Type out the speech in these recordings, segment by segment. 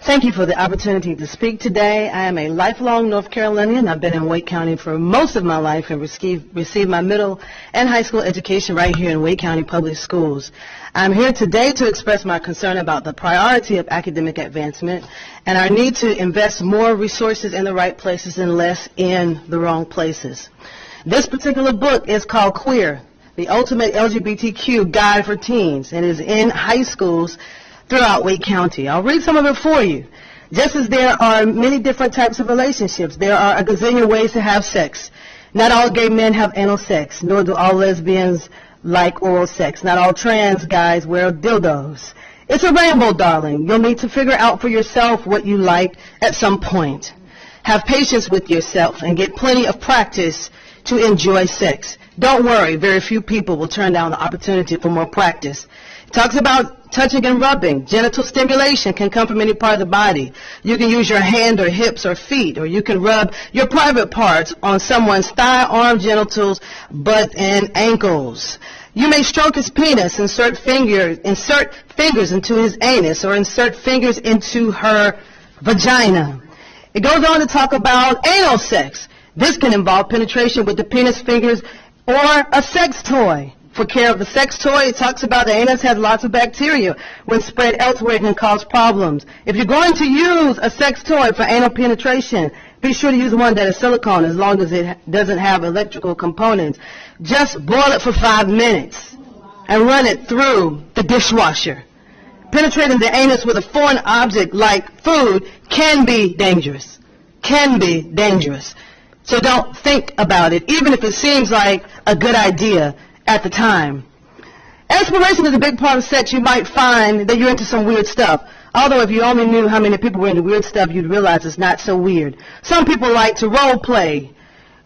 Thank you for the opportunity to speak today. I am a lifelong North Carolinian. I've been in Wake County for most of my life and received my middle and high school education right here in Wake County Public Schools. I'm here today to express my concern about the priority of academic advancement and our need to invest more resources in the right places and less in the wrong places. This particular book is called Queer, the Ultimate LGBTQ Guide for Teens, and is in high schools throughout Wake County. I'll read some of it for you. Just as there are many different types of relationships, there are a gazillion ways to have sex. Not all gay men have anal sex, nor do all lesbians like oral sex. Not all trans guys wear dildos. It's a rainbow, darling. You'll need to figure out for yourself what you like at some point. Have patience with yourself and get plenty of practice to enjoy sex. Don't worry, very few people will turn down the opportunity for more practice. It talks about touching and rubbing. Genital stimulation can come from any part of the body. You can use your hand or hips or feet, or you can rub your private parts on someone's thigh, arm, genitals, butt, and ankles. You may stroke his penis, insert fingers into his anus, or insert fingers into her vagina. It goes on to talk about anal sex. This can involve penetration with the penis, fingers, or a sex toy. For care of the sex toy, it talks about the anus has lots of bacteria. When spread elsewhere, it can cause problems. If you're going to use a sex toy for anal penetration, be sure to use one that is silicone as long as it doesn't have electrical components. Just boil it for 5 minutes and run it through the dishwasher. Penetrating the anus with a foreign object like food can be dangerous. Can be dangerous. So don't think about it, even if it seems like a good idea at the time. Exploration is a big part of sex. You might find that you're into some weird stuff. Although if you only knew how many people were into weird stuff, you'd realize it's not so weird. Some people like to role play,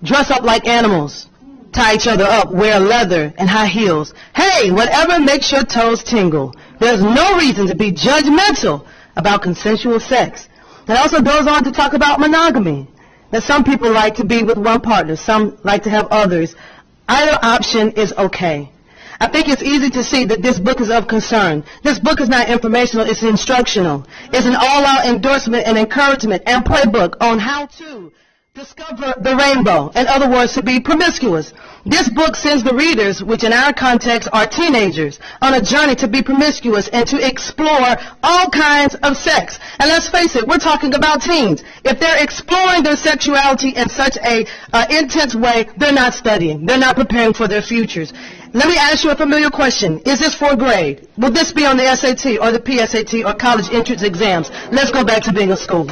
dress up like animals, tie each other up, wear leather and high heels. Hey, whatever makes your toes tingle. There's no reason to be judgmental about consensual sex. It also goes on to talk about monogamy. That some people like to be with one partner, some like to have others. Either option is okay. I think it's easy to see that this book is of concern. This book is not informational, it's instructional. It's an all-out endorsement and encouragement and playbook on how to discover the rainbow. In other words, to be promiscuous. This book sends the readers, which in our context are teenagers, on a journey to be promiscuous and to explore all kinds of sex. And let's face it, we're talking about teens. If they're exploring their sexuality in such a intense way, they're not studying. They're not preparing for their futures. Let me ask you a familiar question. Is this 4th grade? Will this be on the SAT or the PSAT or college entrance exams? Let's go back to being a school.